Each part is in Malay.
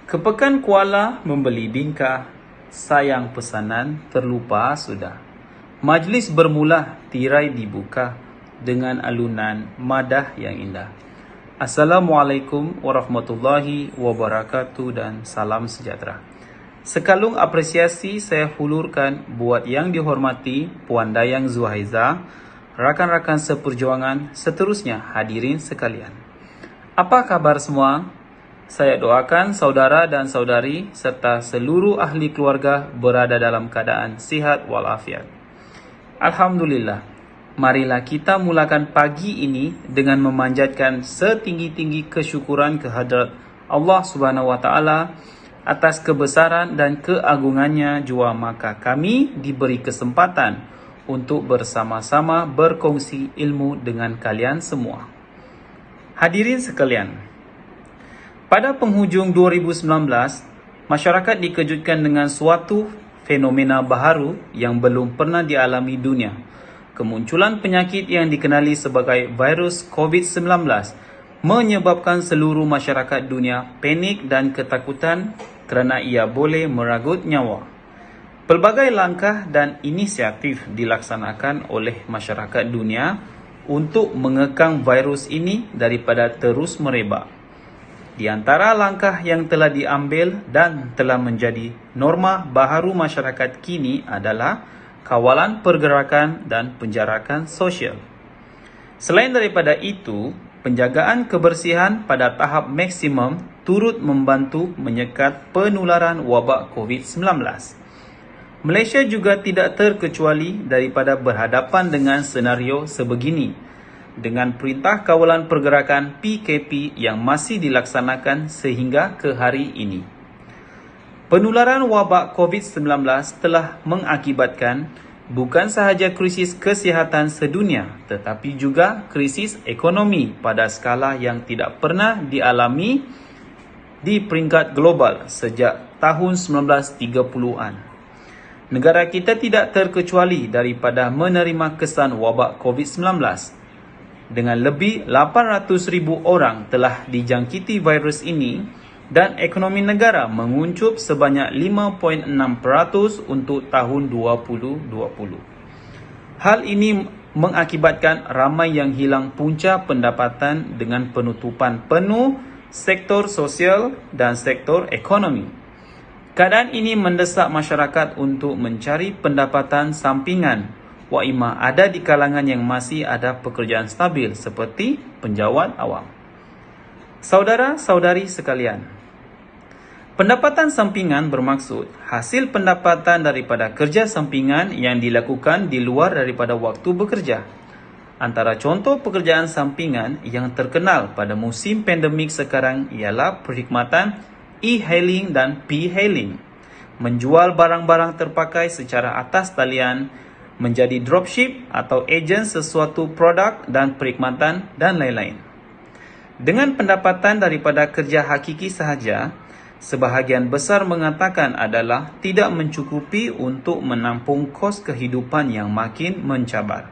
Kepekan Kuala membeli bingkah, sayang pesanan terlupa sudah. Majlis bermula, tirai dibuka dengan alunan madah yang indah. Assalamualaikum warahmatullahi wabarakatuh dan salam sejahtera. Sekalung apresiasi saya hulurkan buat yang dihormati Puan Dayang Zuhaiza, rakan-rakan seperjuangan, seterusnya hadirin sekalian. Apa kabar semua? Saya doakan saudara dan saudari serta seluruh ahli keluarga berada dalam keadaan sihat walafiat. Alhamdulillah, marilah kita mulakan pagi ini dengan memanjatkan setinggi-tinggi kesyukuran kehadrat Allah Subhanahu wa taala atas kebesaran dan keagungannya jua, maka kami diberi kesempatan untuk bersama-sama berkongsi ilmu dengan kalian semua. Hadirin sekalian, pada penghujung 2019, masyarakat dikejutkan dengan suatu fenomena baharu yang belum pernah dialami dunia. Kemunculan penyakit yang dikenali sebagai virus COVID-19 menyebabkan seluruh masyarakat dunia panik dan ketakutan kerana ia boleh merenggut nyawa. Pelbagai langkah dan inisiatif dilaksanakan oleh masyarakat dunia untuk mengekang virus ini daripada terus merebak. Di antara langkah yang telah diambil dan telah menjadi norma baharu masyarakat kini adalah kawalan pergerakan dan penjarakan sosial. Selain daripada itu, penjagaan kebersihan pada tahap maksimum turut membantu menyekat penularan wabak COVID-19. Malaysia juga tidak terkecuali daripada berhadapan dengan senario sebegini, dengan perintah kawalan pergerakan PKP yang masih dilaksanakan sehingga ke hari ini. Penularan wabak COVID-19 telah mengakibatkan bukan sahaja krisis kesihatan sedunia, tetapi juga krisis ekonomi pada skala yang tidak pernah dialami di peringkat global sejak tahun 1930-an. Negara kita tidak terkecuali daripada menerima kesan wabak COVID-19. Dengan lebih 800,000 orang telah dijangkiti virus ini dan ekonomi negara menguncup sebanyak 5.6% untuk tahun 2020. Hal ini mengakibatkan ramai yang hilang punca pendapatan dengan penutupan penuh sektor sosial dan sektor ekonomi. Keadaan ini mendesak masyarakat untuk mencari pendapatan sampingan, waimah ada di kalangan yang masih ada pekerjaan stabil seperti penjawat awam. Saudara-saudari sekalian, pendapatan sampingan bermaksud hasil pendapatan daripada kerja sampingan yang dilakukan di luar daripada waktu bekerja. Antara contoh pekerjaan sampingan yang terkenal pada musim pandemik sekarang ialah perkhidmatan e-hailing dan p-hailing, menjual barang-barang terpakai secara atas talian, menjadi dropship atau ejen sesuatu produk dan perkhidmatan dan lain-lain. Dengan pendapatan daripada kerja hakiki sahaja, sebahagian besar mengatakan adalah tidak mencukupi untuk menampung kos kehidupan yang makin mencabar.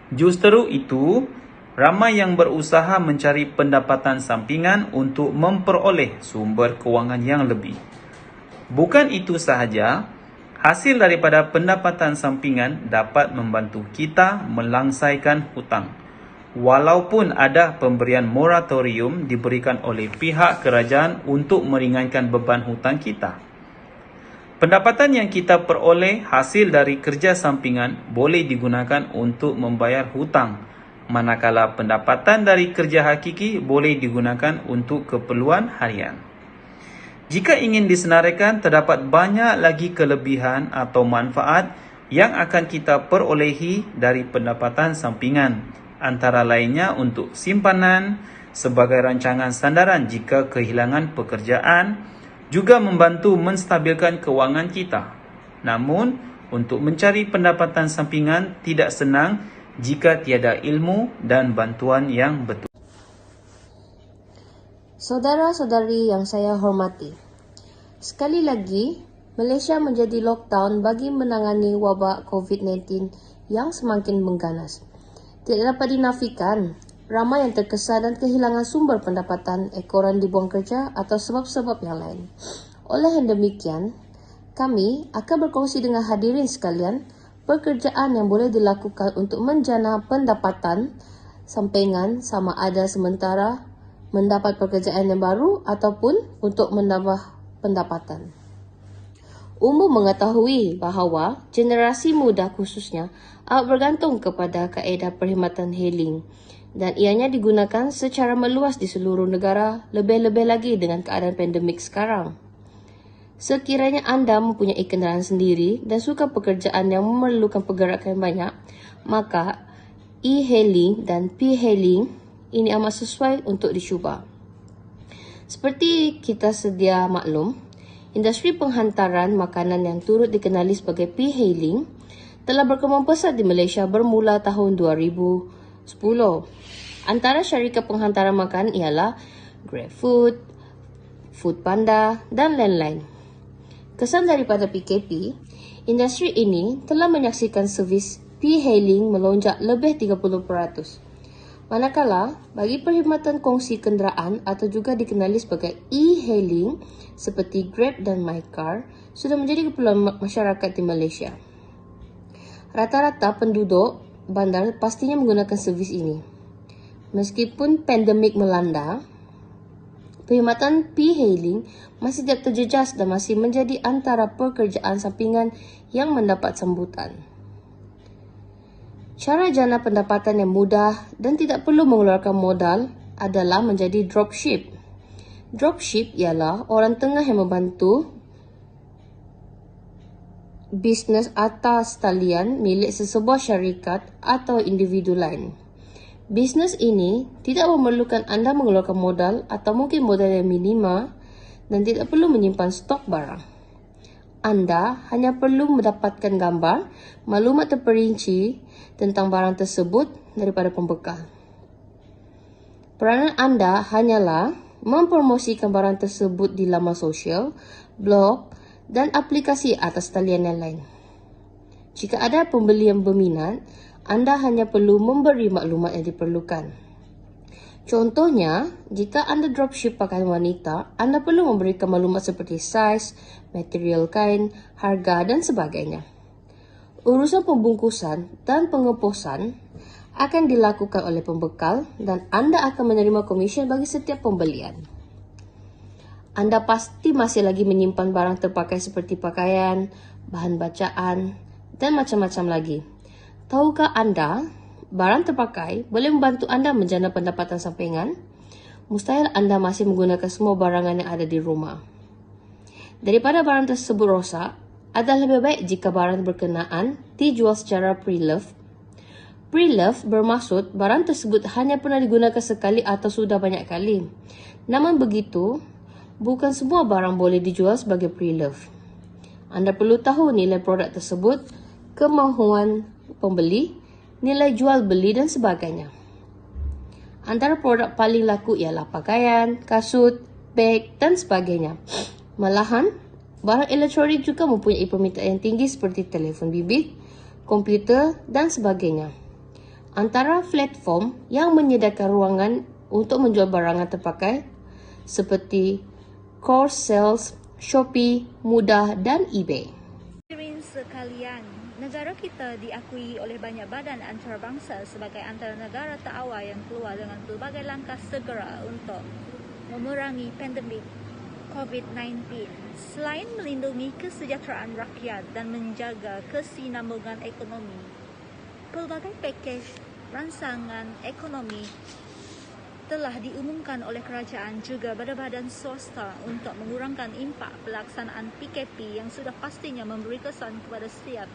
Justru itu, ramai yang berusaha mencari pendapatan sampingan untuk memperoleh sumber kewangan yang lebih. Bukan itu sahaja, hasil daripada pendapatan sampingan dapat membantu kita melangsaikan hutang. Walaupun ada pemberian moratorium diberikan oleh pihak kerajaan untuk meringankan beban hutang kita. Pendapatan yang kita peroleh hasil dari kerja sampingan boleh digunakan untuk membayar hutang, manakala pendapatan dari kerja hakiki boleh digunakan untuk keperluan harian. Jika ingin disenaraikan, terdapat banyak lagi kelebihan atau manfaat yang akan kita perolehi dari pendapatan sampingan. Antara lainnya untuk simpanan, sebagai rancangan sandaran jika kehilangan pekerjaan, juga membantu menstabilkan kewangan kita. Namun, untuk mencari pendapatan sampingan tidak senang jika tiada ilmu dan bantuan yang betul. Saudara-saudari yang saya hormati, sekali lagi, Malaysia menjadi lockdown bagi menangani wabak COVID-19 yang semakin mengganas. Tidak dapat dinafikan, ramai yang terkesan dan kehilangan sumber pendapatan, ekoran dibuang kerja atau sebab-sebab yang lain. Oleh yang demikian, kami akan berkongsi dengan hadirin sekalian pekerjaan yang boleh dilakukan untuk menjana pendapatan sampingan sama ada sementara mendapat pekerjaan yang baru ataupun untuk menambah pendapatan. Umum mengetahui bahawa generasi muda khususnya amat bergantung kepada kaedah perkhidmatan hailing dan ianya digunakan secara meluas di seluruh negara, lebih-lebih lagi dengan keadaan pandemik sekarang. Sekiranya anda mempunyai kenderaan sendiri dan suka pekerjaan yang memerlukan pergerakan banyak, maka e-hailing dan p-hailing ini amat sesuai untuk dicuba. Seperti kita sedia maklum, industri penghantaran makanan yang turut dikenali sebagai p-hailing telah berkembang pesat di Malaysia bermula tahun 2010. Antara syarikat penghantaran makanan ialah GrabFood, Foodpanda dan lain-lain. Kesan daripada PKP, industri ini telah menyaksikan servis p-hailing melonjak lebih 30%. Manakala, bagi perkhidmatan kongsi kenderaan atau juga dikenali sebagai e-hailing seperti Grab dan MyCar sudah menjadi keperluan masyarakat di Malaysia. Rata-rata penduduk bandar pastinya menggunakan servis ini. Meskipun pandemik melanda, perkhidmatan p-hailing masih tidak terjejas dan masih menjadi antara pekerjaan sampingan yang mendapat sambutan. Cara jana pendapatan yang mudah dan tidak perlu mengeluarkan modal adalah menjadi dropship. Dropship ialah orang tengah yang membantu bisnes atas talian milik sesebuah syarikat atau individu lain. Bisnes ini tidak memerlukan anda mengeluarkan modal atau mungkin modal yang minima dan tidak perlu menyimpan stok barang. Anda hanya perlu mendapatkan gambar, maklumat terperinci tentang barang tersebut daripada pembekal. Peranan anda hanyalah mempromosikan barang tersebut di laman sosial, blog dan aplikasi atas talian yang lain. Jika ada pembeli yang berminat, anda hanya perlu memberi maklumat yang diperlukan. Contohnya, jika anda dropship pakaian wanita, anda perlu memberikan maklumat seperti saiz, material kain, harga dan sebagainya. Urusan pembungkusan dan pengeposan akan dilakukan oleh pembekal dan anda akan menerima komisen bagi setiap pembelian. Anda pasti masih lagi menyimpan barang terpakai seperti pakaian, bahan bacaan dan macam-macam lagi. Tahukah anda, barang terpakai boleh membantu anda menjana pendapatan sampingan? Mustahil anda masih menggunakan semua barangan yang ada di rumah. Daripada barang tersebut rosak, adalah lebih baik jika barang berkenaan dijual secara pre-love. Pre-love bermaksud barang tersebut hanya pernah digunakan sekali atau sudah banyak kali. Namun begitu, bukan semua barang boleh dijual sebagai pre-love. Anda perlu tahu nilai produk tersebut, kemahuan pembeli, nilai jual beli dan sebagainya. Antara produk paling laku ialah pakaian, kasut, beg dan sebagainya. Malahan, barang elektronik juga mempunyai permintaan yang tinggi seperti telefon bimbit, komputer dan sebagainya. Antara platform yang menyediakan ruangan untuk menjual barangan terpakai seperti Course Sales, Shopee, Mudah dan eBay. Hadirin sekalian, negara kita diakui oleh banyak badan antarabangsa sebagai antara negara terawal yang keluar dengan pelbagai langkah segera untuk memerangi pandemik COVID-19. Selain melindungi kesejahteraan rakyat dan menjaga kesinambungan ekonomi, pelbagai pakej rancangan ekonomi telah diumumkan oleh kerajaan juga badan-badan swasta untuk mengurangkan impak pelaksanaan PKP yang sudah pastinya memberi kesan kepada setiap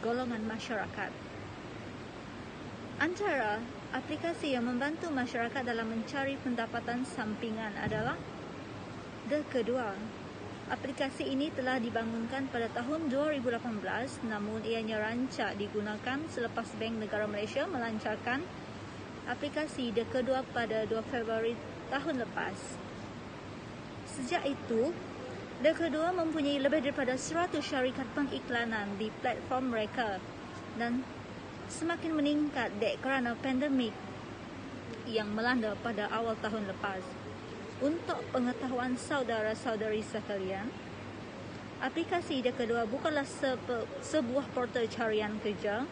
golongan masyarakat. Antara aplikasi yang membantu masyarakat dalam mencari pendapatan sampingan adalah The Kedua. Aplikasi ini telah dibangunkan pada tahun 2018, namun ianya rancak digunakan selepas Bank Negara Malaysia melancarkan aplikasi The Kedua pada 2 Februari tahun lepas. Sejak itu, The Kedua mempunyai lebih daripada 100 syarikat pengiklanan di platform mereka dan semakin meningkat dek kerana pandemik yang melanda pada awal tahun lepas. Untuk pengetahuan saudara-saudari sekalian, aplikasi yang kedua bukanlah sebuah portal carian kerja,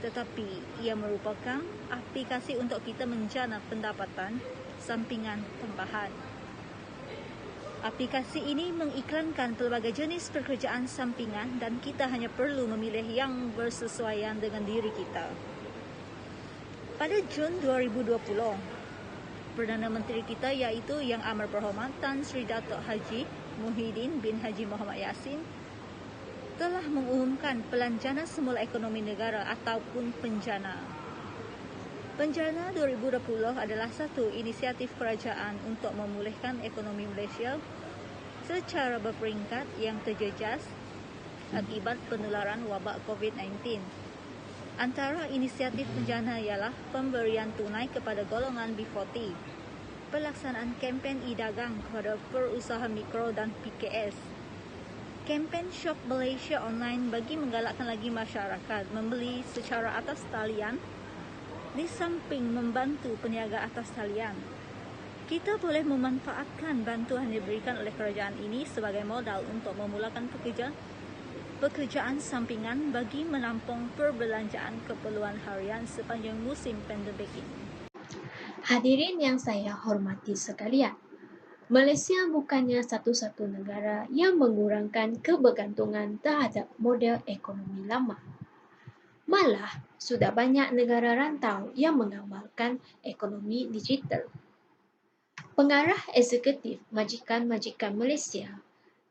tetapi ia merupakan aplikasi untuk kita menjana pendapatan sampingan tambahan. Aplikasi ini mengiklankan pelbagai jenis pekerjaan sampingan dan kita hanya perlu memilih yang bersesuaian dengan diri kita. Pada Jun 2020, Perdana Menteri kita iaitu Yang Amat Berhormat Tan Sri Datuk Haji Muhyiddin bin Haji Muhammad Yassin telah mengumumkan Pelanjana Semula Ekonomi Negara ataupun Penjana. Penjana 2020 adalah satu inisiatif kerajaan untuk memulihkan ekonomi Malaysia secara berperingkat yang terjejas akibat penularan wabak COVID-19. Antara inisiatif penjana ialah pemberian tunai kepada golongan B40, pelaksanaan kempen e-dagang kepada perusahaan mikro dan PKS, kempen Shop Malaysia online bagi menggalakkan lagi masyarakat membeli secara atas talian. Di samping membantu peniaga atas talian, kita boleh memanfaatkan bantuan yang diberikan oleh kerajaan ini sebagai modal untuk memulakan pekerjaan sampingan bagi menampung perbelanjaan keperluan harian sepanjang musim pandemik ini. Hadirin yang saya hormati sekalian, Malaysia bukannya satu-satu negara yang mengurangkan kebergantungan terhadap model ekonomi lama. Malah, sudah banyak negara rantau yang mengamalkan ekonomi digital. Pengarah Eksekutif Majikan-Majikan Malaysia,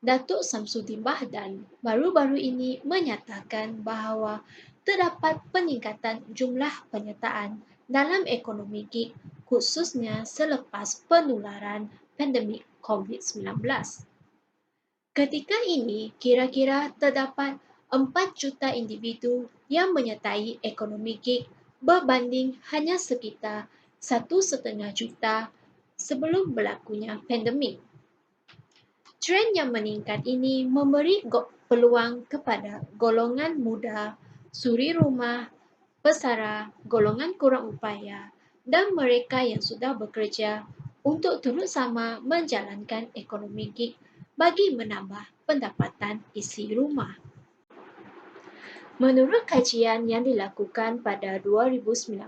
Datuk Samsudin Bahdan, baru-baru ini menyatakan bahawa terdapat peningkatan jumlah penyertaan dalam ekonomi gig khususnya selepas penularan pandemik COVID-19. Ketika ini, kira-kira terdapat 4 juta individu yang menyertai ekonomi gig berbanding hanya sekitar 1,5 juta sebelum berlakunya pandemik. Trend yang meningkat ini memberi peluang kepada golongan muda, suri rumah, pesara, golongan kurang upaya dan mereka yang sudah bekerja untuk turut sama menjalankan ekonomi gig bagi menambah pendapatan isi rumah. Menurut kajian yang dilakukan pada 2019,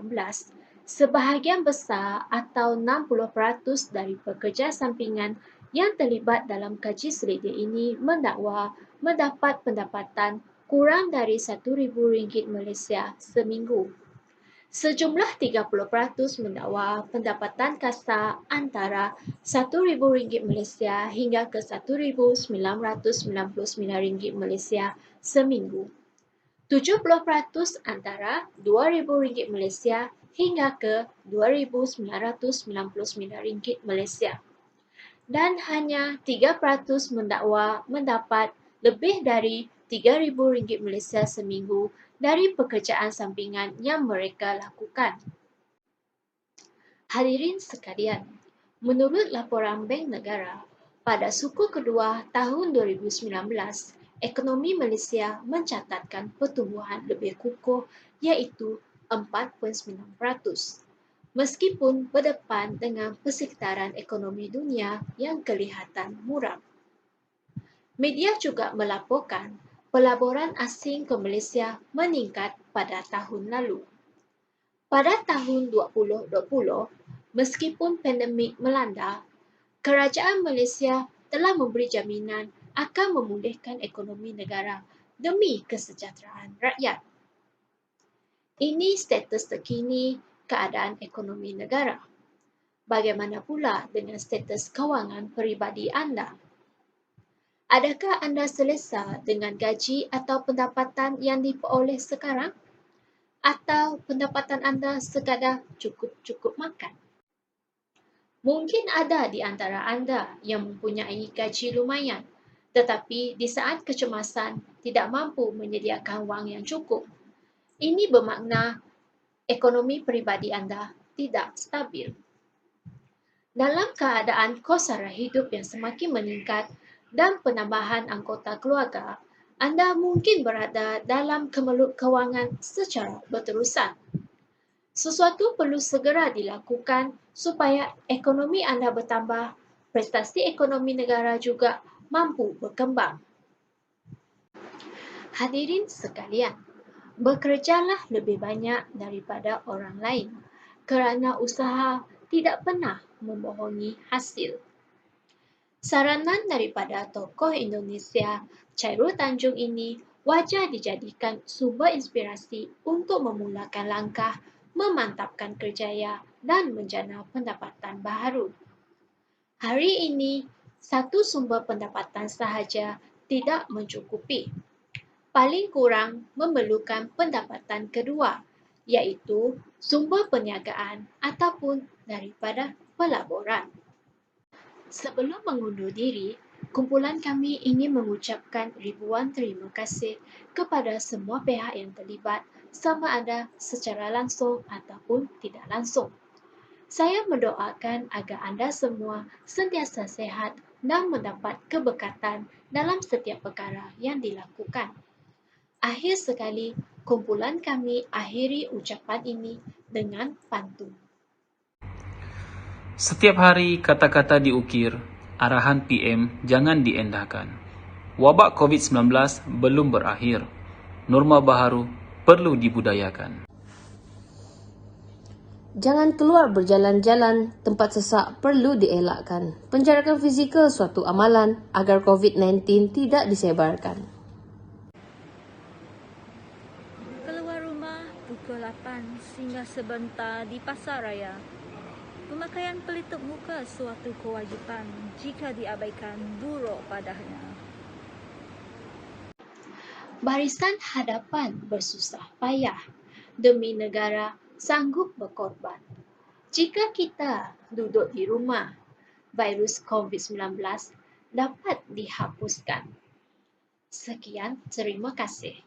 sebahagian besar atau 60% dari pekerja sampingan yang terlibat dalam kaji selidik ini mendakwa mendapat pendapatan kurang dari RM1,000 Malaysia seminggu. Sejumlah 30% mendakwa pendapatan kasar antara RM1,000 Malaysia hingga ke RM1,999 Malaysia seminggu. 70% antara RM2,000 Malaysia hingga ke RM2,999 Malaysia. Dan hanya 3% mendakwa mendapat lebih dari RM3,000 Malaysia seminggu dari pekerjaan sampingan yang mereka lakukan. Hadirin sekalian, menurut laporan Bank Negara, pada suku kedua tahun 2019, ekonomi Malaysia mencatatkan pertumbuhan lebih kukuh iaitu 4.9%. Meskipun berdepan dengan persekitaran ekonomi dunia yang kelihatan muram. Media juga melaporkan pelaburan asing ke Malaysia meningkat pada tahun lalu. Pada tahun 2020, meskipun pandemik melanda, kerajaan Malaysia telah memberi jaminan akan memulihkan ekonomi negara demi kesejahteraan rakyat. Ini status terkini keadaan ekonomi negara. Bagaimana pula dengan status kewangan peribadi anda? Adakah anda selesa dengan gaji atau pendapatan yang diperoleh sekarang? Atau pendapatan anda sekadar cukup makan? Mungkin ada di antara anda yang mempunyai gaji lumayan, tetapi di saat kecemasan tidak mampu menyediakan wang yang cukup. Ini bermakna ekonomi peribadi anda tidak stabil. Dalam keadaan kos sara hidup yang semakin meningkat dan penambahan anggota keluarga, anda mungkin berada dalam kemelut kewangan secara berterusan. Sesuatu perlu segera dilakukan supaya ekonomi anda bertambah, prestasi ekonomi negara juga mampu berkembang. Hadirin sekalian, bekerjalah lebih banyak daripada orang lain kerana usaha tidak pernah membohongi hasil. Saranan daripada tokoh Indonesia Chairul Tanjung ini wajar dijadikan sumber inspirasi untuk memulakan langkah memantapkan kerjaya dan menjana pendapatan baharu. Hari ini, satu sumber pendapatan sahaja tidak mencukupi. Paling kurang memerlukan pendapatan kedua, iaitu sumber perniagaan ataupun daripada pelaburan. Sebelum mengundur diri, kumpulan kami ingin mengucapkan ribuan terima kasih kepada semua pihak yang terlibat sama ada secara langsung ataupun tidak langsung. Saya mendoakan agar anda semua sentiasa sehat dan mendapat keberkatan dalam setiap perkara yang dilakukan. Akhir sekali, kumpulan kami akhiri ucapan ini dengan pantun. Setiap hari kata-kata diukir, arahan PM jangan diendahkan. Wabak COVID-19 belum berakhir. Norma baharu perlu dibudayakan. Jangan keluar berjalan-jalan, tempat sesak perlu dielakkan. Penjarakan fizikal suatu amalan agar COVID-19 tidak disebarkan. Keluar rumah pukul 8 sehingga sebentar di pasar raya. Pemakaian pelitup muka suatu kewajipan jika diabaikan buruk padanya. Barisan hadapan bersusah payah demi negara sanggup berkorban. Jika kita duduk di rumah, virus COVID-19 dapat dihapuskan. Sekian, terima kasih.